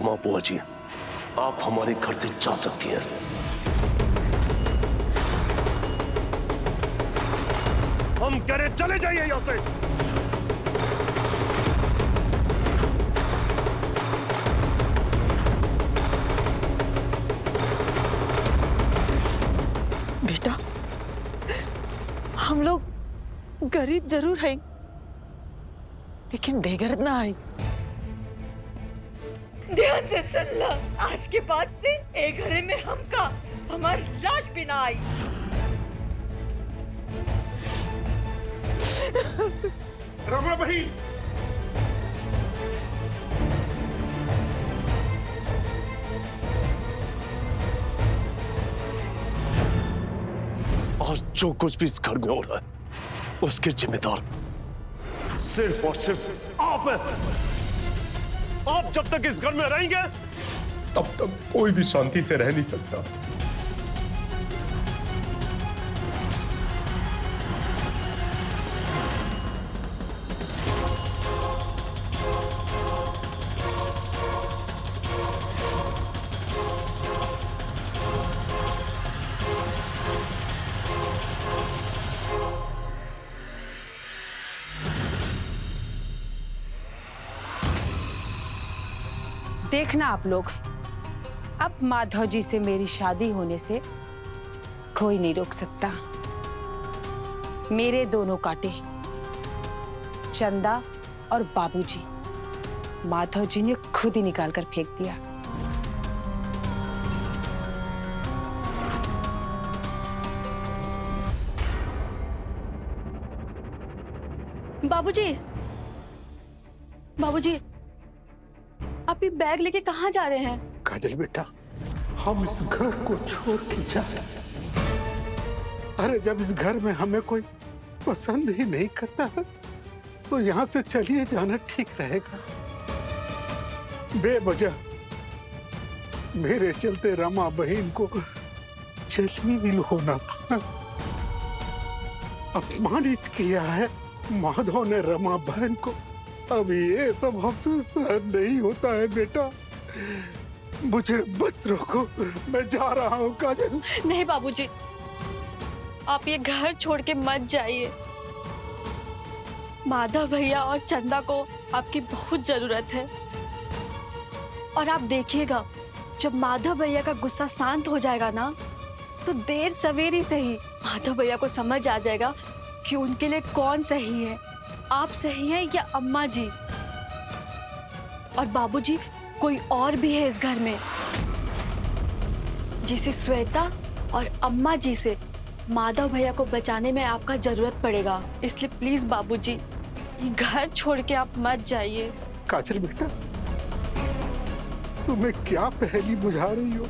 रमा बुआ जी, आप हमारे घर से जा सकती हैं। हम कह रहे चले जाइए यहां से। बेटा, हम लोग गरीब जरूर हैं, लेकिन बेगैरत ना है। ध्यान से सुन ला, आज के बाद से एक घरे में हमारी लाश भी ना आई। रमा भाई, आज जो कुछ भी इस घर में हो रहा है, उसके जिम्मेदार सिर्फ और सिर्फ आप हैं। आप जब तक इस घर में रहेंगे, तब तक कोई भी शांति से रह नहीं सकता। देखना आप लोग, अब माधव जी से मेरी शादी होने से कोई नहीं रोक सकता। मेरे दोनों कांटे, चंदा और बाबूजी, माधव जी ने खुद ही निकाल कर फेंक दिया। बाबूजी, बाबूजी, आप ये बैग लेके कहाँ जा रहे हैं? काजल बेटा, हम इस घर को छोड़ के जा रहे हैं। अरे जब इस घर में हमें कोई पसंद ही नहीं करता है, तो यहाँ से चलिए जाना ठीक रहेगा। बेवजह मेरे चलते रमा बहन को जलील होना पड़ा, अपमानित किया है माधव ने रमा बहन को। अब ये सब हमसे सहन नहीं होता है बेटा, मुझे मत रोको, मैं जा रहा हूँ काजल। नहीं बाबूजी, आप ये घर छोड़ के मत जाइए। माधव भैया और चंदा को आपकी बहुत जरूरत है। और आप देखिएगा, जब माधव भैया का गुस्सा शांत हो जाएगा ना, तो देर सवेरी से ही माधव भैया को समझ आ जाएगा कि उनके लिए कौन सही है, आप सही हैं या अम्मा जी। और बाबूजी, कोई और भी है इस घर में जिसे श्वेता और अम्मा जी से माधव भैया को बचाने में आपका जरूरत पड़ेगा। इसलिए प्लीज बाबूजी, ये घर छोड़ के आप मत जाइए। काजल बेटा, तुम्हें क्या पहेली बुझा रही हो?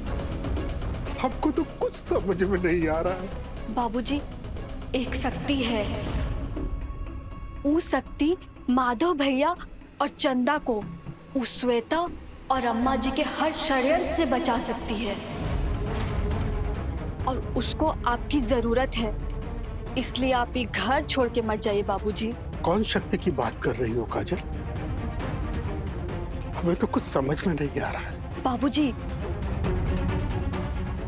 हमको तो कुछ समझ में नहीं आ रहा है। बाबूजी, एक शक्ति है, वो शक्ति माधव भैया और चंदा को उस श्वेता और अम्मा जी के हर षड्यंत्र से बचा सकती है, और उसको आपकी जरूरत है। इसलिए आप ये घर छोड़ के मत जाइए बाबूजी। कौन शक्ति की बात कर रही हो काजल? हमें तो कुछ समझ में नहीं आ रहा है। बाबूजी,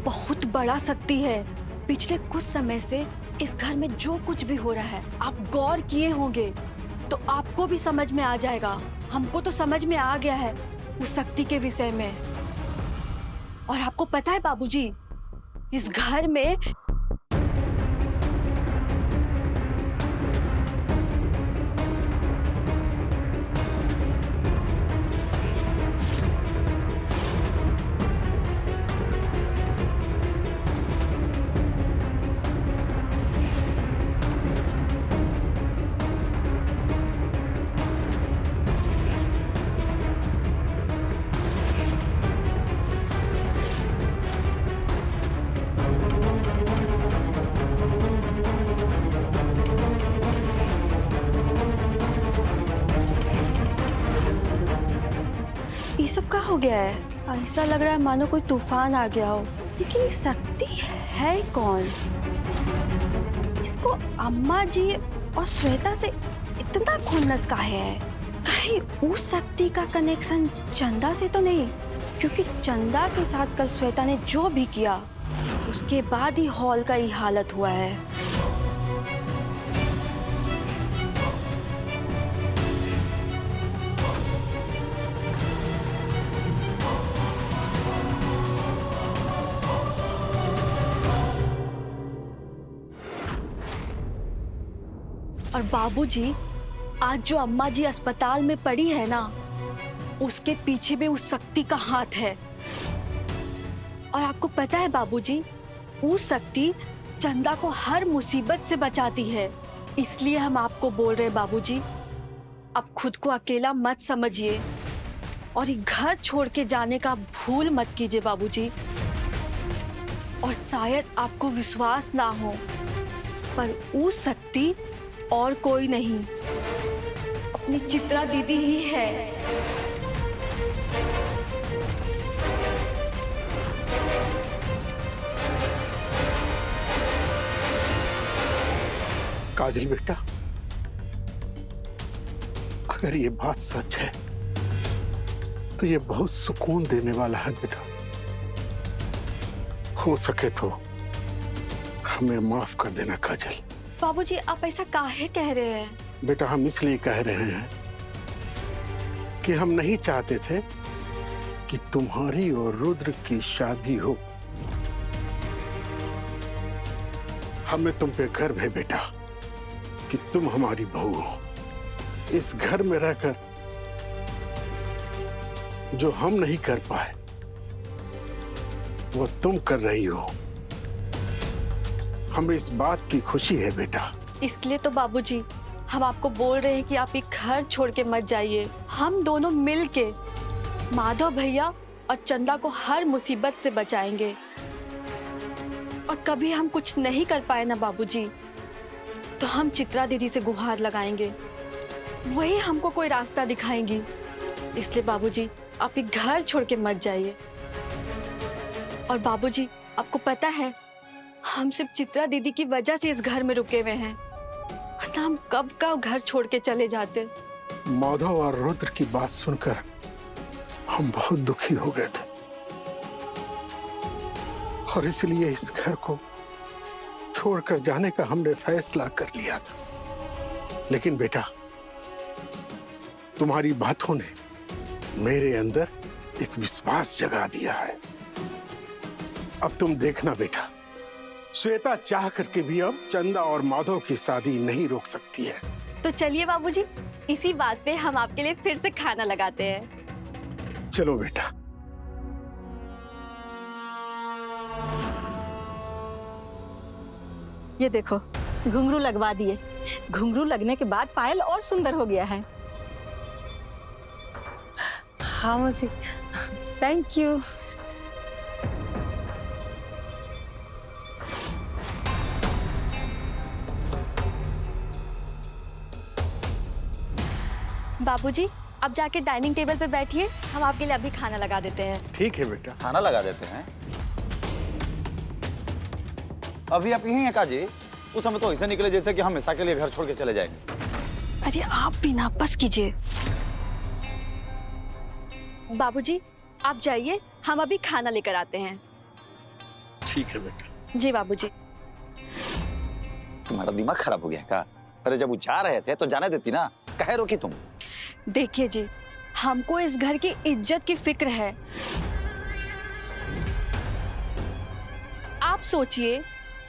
बहुत बड़ा शक्ति है। पिछले कुछ समय से इस घर में जो कुछ भी हो रहा है, आप गौर किए होंगे तो आपको भी समझ में आ जाएगा। हमको तो समझ में आ गया है उस शक्ति के विषय में। और आपको पता है बाबूजी, इस घर में ये सब क्या हो गया है? ऐसा लग रहा है मानो कोई तूफान आ गया हो। लेकिन ये शक्ति है कौन? इसको अम्मा जी और श्वेता से इतना खुन्नस काहे है? कहीं उस शक्ति का कनेक्शन चंदा से तो नहीं? क्योंकि चंदा के साथ कल श्वेता ने जो भी किया उसके बाद ही हॉल का ये हालत हुआ है। और बाबूजी, आज जो अम्मा जी अस्पताल में पड़ी है ना, उसके पीछे भी उस शक्ति का हाथ है। और आपको पता है बाबूजी, वो शक्ति चंदा को हर मुसीबत से बचाती है। इसलिए हम आपको बोल रहे हैं बाबूजी, आप खुद को अकेला मत समझिए और ये घर छोड़ के जाने का भूल मत कीजिए बाबूजी। और शायद आपको विश्वास ना हो, पर वो शक्ति और कोई नहीं, अपनी चित्रा दीदी ही है। काजल बेटा, अगर ये बात सच है तो ये बहुत सुकून देने वाला है बेटा। हो सके तो हमें माफ कर देना काजल। बाबूजी, आप ऐसा काहे कह रहे हैं? बेटा, हम इसलिए कह रहे हैं कि हम नहीं चाहते थे कि तुम्हारी और रुद्र की शादी हो। हमें तुम पे गर्व है बेटा कि तुम हमारी बहू हो। इस घर में रहकर जो हम नहीं कर पाए वो तुम कर रही हो। हमें इस बात की खुशी है बेटा। इसलिए तो बाबूजी हम आपको बोल रहे हैं कि आप ये घर छोड़ के मत जाइए। हम दोनों मिल के माधव भैया और चंदा को हर मुसीबत से बचाएंगे। और कभी हम कुछ नहीं कर पाए ना बाबूजी, तो हम चित्रा दीदी से गुहार लगाएंगे, वही हमको कोई रास्ता दिखाएंगी। इसलिए बाबूजी, आप ये घर छोड़ के मत जाइए। और बाबूजी, आपको पता है, हम सिर्फ चित्रा दीदी की वजह से इस घर में रुके हुए हैं, वरना हम कब का घर छोड़ के चले जाते। माधव और रुद्र की बात सुनकर हम बहुत दुखी हो गए थे और इसलिए इस घर को छोड़कर जाने का हमने फैसला कर लिया था। लेकिन बेटा, तुम्हारी बातों ने मेरे अंदर एक विश्वास जगा दिया है। अब तुम देखना बेटा, श्वेता चाह करके भी अब चंदा और माधव की शादी नहीं रोक सकती है। तो चलिए बाबूजी, इसी बात पे हम आपके लिए फिर से खाना लगाते हैं। चलो बेटा। ये देखो, घुंघरू लगवा दिए। घुंघरू लगने के बाद पायल और सुंदर हो गया है। हाँ मौसी, थैंक यू। बाबूजी, अब जाके डाइनिंग टेबल पे बैठिए, हम आपके लिए अभी खाना लगा देते हैं। ठीक है बेटा। खाना लगा देते हैं। अभी आप यहीं हैं काजी? उस समय तो ऐसे निकले जैसे कि हम हमेशा के लिए घर छोड़ के चले जाएंगे। अरे आप भी ना, बस कीजिए। बाबूजी, आप जाइए, हम अभी खाना लेकर आते हैं। ठीक है बेटा। जी बाबूजी। तुम्हारा दिमाग खराब हो गया क्या? अरे जब वो जा रहे थे तो जाने देती ना, काहे रोकी तुम? देखिए जी, हमको इस घर की इज्जत की फिक्र है। आप सोचिए,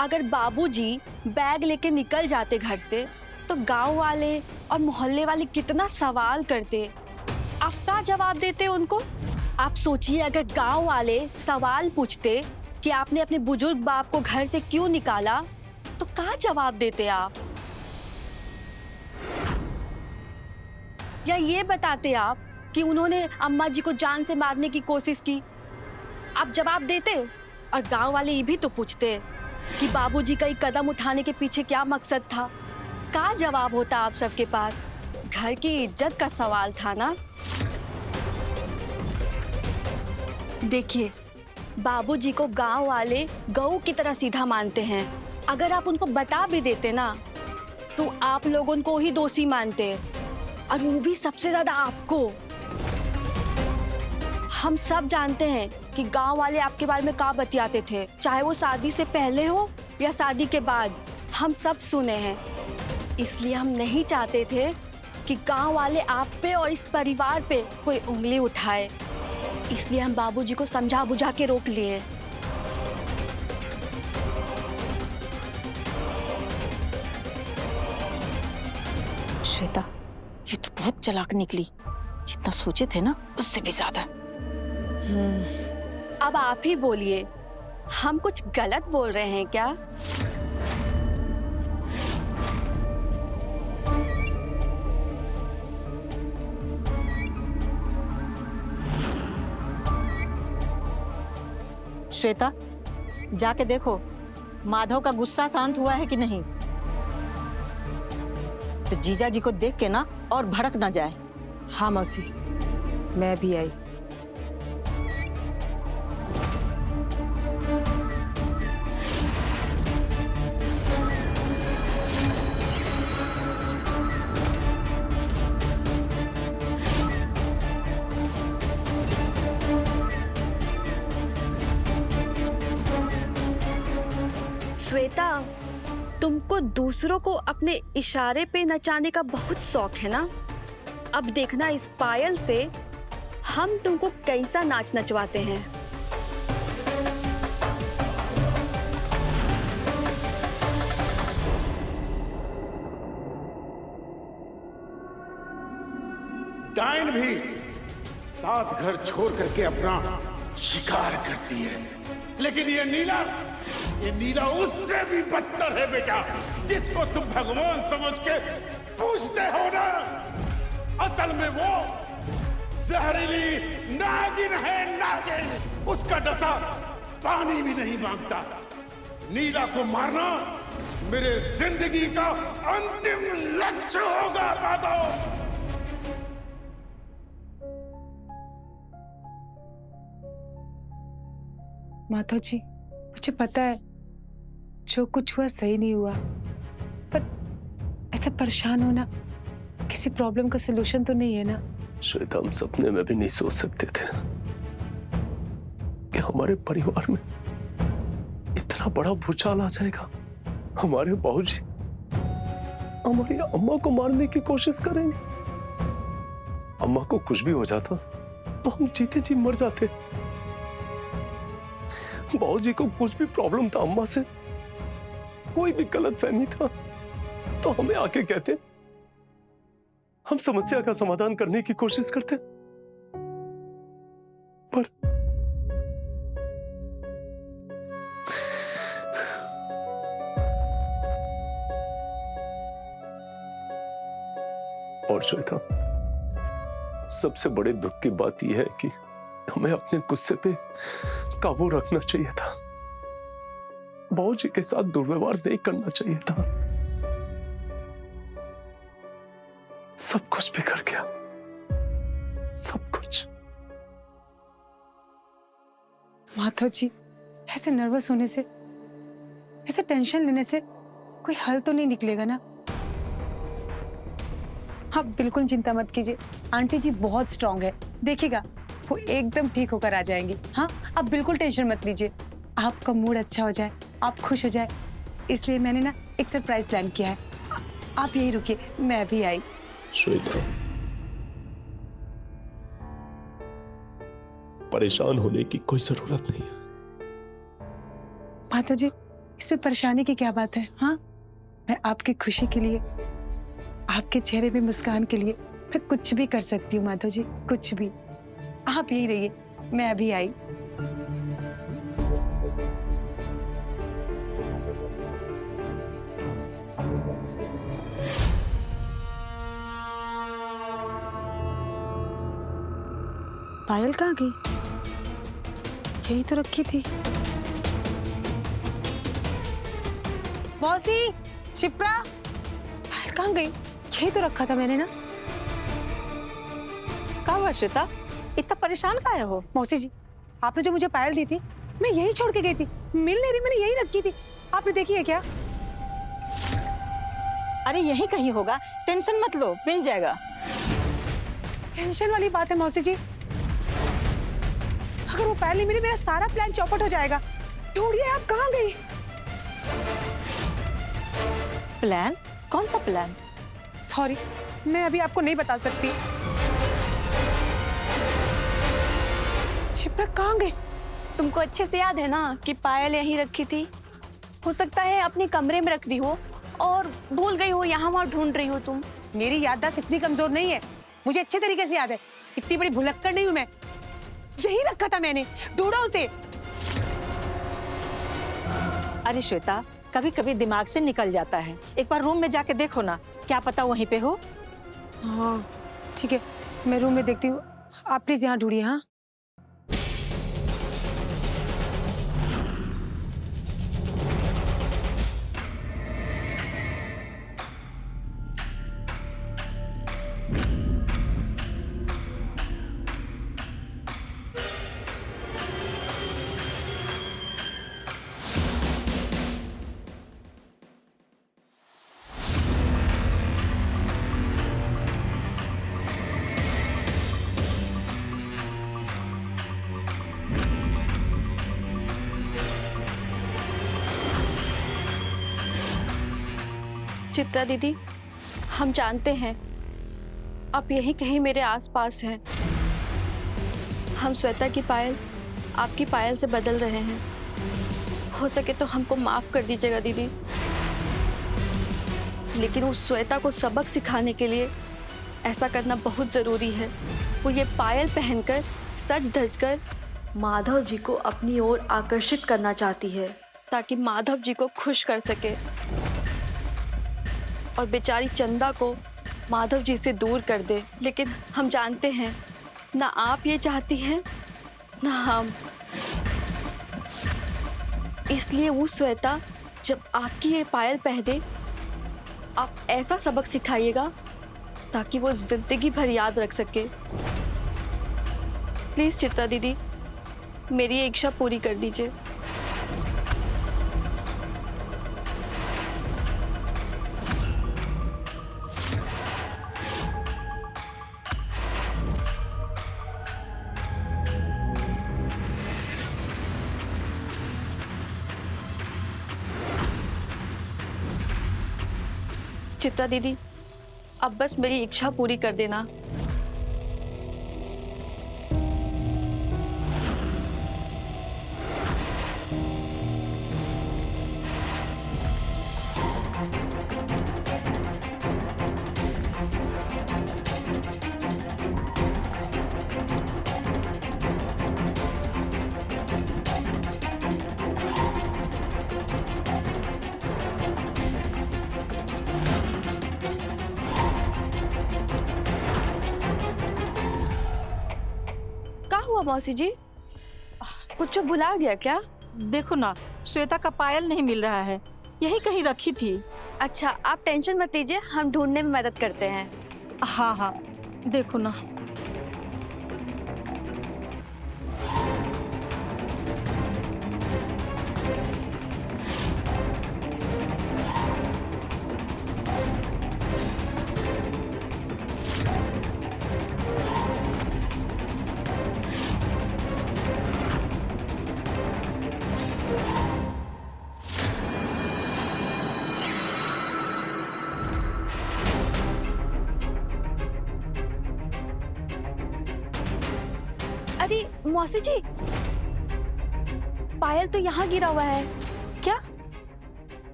अगर बाबूजी बैग लेके निकल जाते घर से, तो गांव वाले और मोहल्ले वाले कितना सवाल करते। आप क्या जवाब देते उनको? आप सोचिए, अगर गांव वाले सवाल पूछते कि आपने अपने बुजुर्ग बाप को घर से क्यों निकाला, तो क्या जवाब देते आप? या ये बताते आप कि उन्होंने अम्मा जी को जान से मारने की कोशिश की, आप जवाब देते? और गांव वाले ये भी तो पूछते कि बाबूजी का एक कदम उठाने के पीछे क्या मकसद था। क्या जवाब होता आप सबके पास? घर की इज्जत का सवाल था ना। देखिए, बाबूजी को गांव वाले गऊ की तरह सीधा मानते हैं। अगर आप उनको बता भी देते ना, तो आप लोग उनको ही दोषी मानते, और वो भी सबसे ज्यादा आपको। हम सब जानते हैं कि गांव वाले आपके बारे में क्या बतियाते थे, चाहे वो शादी से पहले हो या शादी के बाद। हम सब सुने हैं। इसलिए हम नहीं चाहते थे कि गांव वाले आप पे और इस परिवार पे कोई उंगली उठाए। इसलिए हम बाबूजी को समझा बुझा के रोक लिए। श्वेता, ये तो बहुत चालाक निकली। जितना सोचे थे ना उससे भी ज्यादा। अब आप ही बोलिए, हम कुछ गलत बोल रहे हैं क्या? श्वेता, जाके देखो माधव का गुस्सा शांत हुआ है कि नहीं। तो जीजा जी को देख के ना और भड़क ना जाए। हाँ मौसी, मैं भी आई। श्वेता, तुमको दूसरों को अपने इशारे पे नचाने का बहुत शौक है ना? अब देखना इस पायल से हम तुमको कैसा नाच नचवाते हैं। डायन भी 7 घर छोड़ करके अपना शिकार करती है, लेकिन ये नीला उससे भी बदतर है बेटा, जिसको तुम भगवान समझ के पूछते हो ना। असल में वो जहरीली नागिन है, नागिन। उसका डसा पानी भी नहीं मांगता। नीला को मारना मेरे जिंदगी का अंतिम लक्ष्य होगा माधव। माधव जी, मुझे पता है जो कुछ हुआ सही नहीं हुआ, पर ऐसा परेशान होना किसी प्रॉब्लम का सलूशन तो नहीं है ना। श्वेता, हम सपने में भी नहीं सोच सकते थे कि हमारे परिवार में इतना बड़ा भूचाल आ जाएगा। हमारे बाबूजी हमारी अम्मा को मारने की कोशिश करेंगे। अम्मा को कुछ भी हो जाता तो हम जीते जी मर जाते। बाबूजी को कुछ भी प्रॉब्लम था अम्मा से, कोई भी गलतफहमी था तो हमें आके कहते, हम समस्या का समाधान करने की कोशिश करते। पर और श्वेता, सबसे बड़े दुख की बात यह है कि हमें अपने गुस्से पे काबू रखना चाहिए था। बाबूजी के साथ दुर्व्यवहार नहीं करना चाहिए था। सब कुछ बिगड़ गया, सब कुछ। माधव जी, ऐसे नर्वस होने से, ऐसे टेंशन लेने से कोई हल तो नहीं निकलेगा ना। आप बिल्कुल चिंता मत कीजिए, आंटी जी बहुत स्ट्रांग है, देखिएगा वो एकदम ठीक होकर आ जाएंगी। हाँ, आप बिल्कुल टेंशन मत लीजिए। आपका मूड अच्छा हो जाए, आप खुश हो जाए, इसलिए मैंने ना एक सरप्राइज प्लान किया है। आप यही रुकिए, मैं भी आई। श्वेता, परेशान होने की कोई जरूरत नहीं है। माता जी, इसमें परेशानी की क्या बात है? हाँ, मैं आपकी खुशी के लिए, आपके चेहरे पे मुस्कान के लिए मैं कुछ भी कर सकती हूँ माधव जी, कुछ भी। आप यही रहिए, मैं अभी आई। पायल कहाँ गई? यही तो रखी थी। मौसी, शिप्रा, पायल कहाँ गई? यही तो रखा था मैंने ना। क्या हुआ श्वेता, इतना परेशान काहे हो? मौसी जी, आपने जो मुझे पायल दी थी, मैं यही छोड़ के गई थी, मिल नहीं रही, मैंने यही रखी थी। आपने देखी है क्या? अरे यही कहीं होगा, टेंशन मत लो, मिल जाएगा। टेंशन वाली बात है मौसी जी, अगर वो पायल नहीं मिली मेरा सारा प्लान चौपट हो जाएगा। ढूंढिए आप कहाँ गई? प्लान? कौन सा प्लान? सॉरी, मैं अभी आपको नहीं बता सकती। शिप्रा कहाँ गई? तुमको अच्छे से याद है ना कि पायल यहीं रखी थी। हो सकता है अपने कमरे में रख दी हो और भूल गई हो, यहाँ वहाँ ढूंढ रही हो तुम। मेरी याददाश्त इतनी कमजोर नहीं है, मुझे अच्छे तरीके से याद है। इतनी बड़ी भुलक्कड़ नहीं हूं मैं। यही रखा था मैंने, ढूंढो उसे। अरे श्वेता, कभी कभी दिमाग से निकल जाता है। एक बार रूम में जाके देखो ना, क्या पता वहीं पे हो। हाँ ठीक है, मैं रूम में देखती हूँ, आप प्लीज यहाँ ढूंढिए। हाँ चित्रा दीदी, हम जानते हैं आप यहीं कहीं मेरे आसपास हैं। हम श्वेता की पायल आपकी पायल से बदल रहे हैं। हो सके तो हमको माफ कर दीजिएगा दीदी, लेकिन उस श्वेता को सबक सिखाने के लिए ऐसा करना बहुत जरूरी है। वो ये पायल पहनकर सज धज कर माधव जी को अपनी ओर आकर्षित करना चाहती है, ताकि माधव जी को खुश कर सके और बेचारी चंदा को माधव जी से दूर कर दे। लेकिन हम जानते हैं ना आप ये चाहती हैं ना हम। इसलिए वो श्वेता जब आपकी ये पायल पहने, आप ऐसा सबक सिखाइएगा ताकि वो जिंदगी भर याद रख सके। प्लीज चित्रा दीदी, मेरी ये इच्छा पूरी कर दीजिए। चित्रा दीदी, अब बस मेरी इच्छा पूरी कर देना। मौसी जी, कुछ भुला गया क्या? देखो ना, श्वेता का पायल नहीं मिल रहा है, यही कहीं रखी थी। अच्छा, आप टेंशन मत लीजिए, हम ढूंढने में मदद करते हैं। हाँ हाँ, देखो ना। अरे मौसी जी, पायल तो यहाँ गिरा हुआ है। क्या?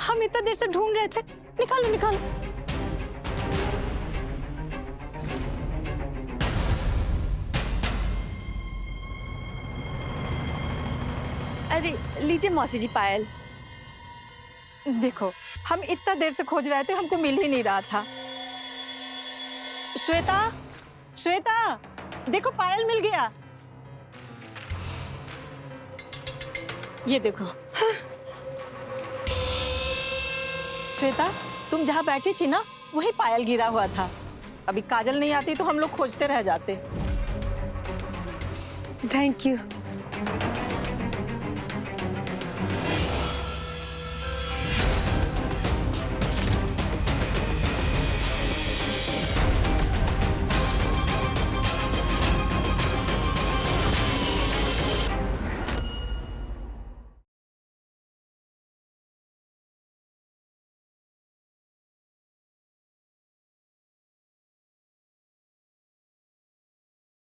हम इतना देर से ढूंढ रहे थे। निकालो निकालो। अरे लीजिए मौसी जी पायल। देखो, हम इतना देर से खोज रहे थे, हमको मिल ही नहीं रहा था। श्वेता, श्वेता, देखो पायल मिल गया। ये देखो। श्वेता, तुम जहाँ बैठी थी ना, वही पायल गिरा हुआ था। अभी काजल नहीं आती तो हम लोग खोजते रह जाते। Thank you.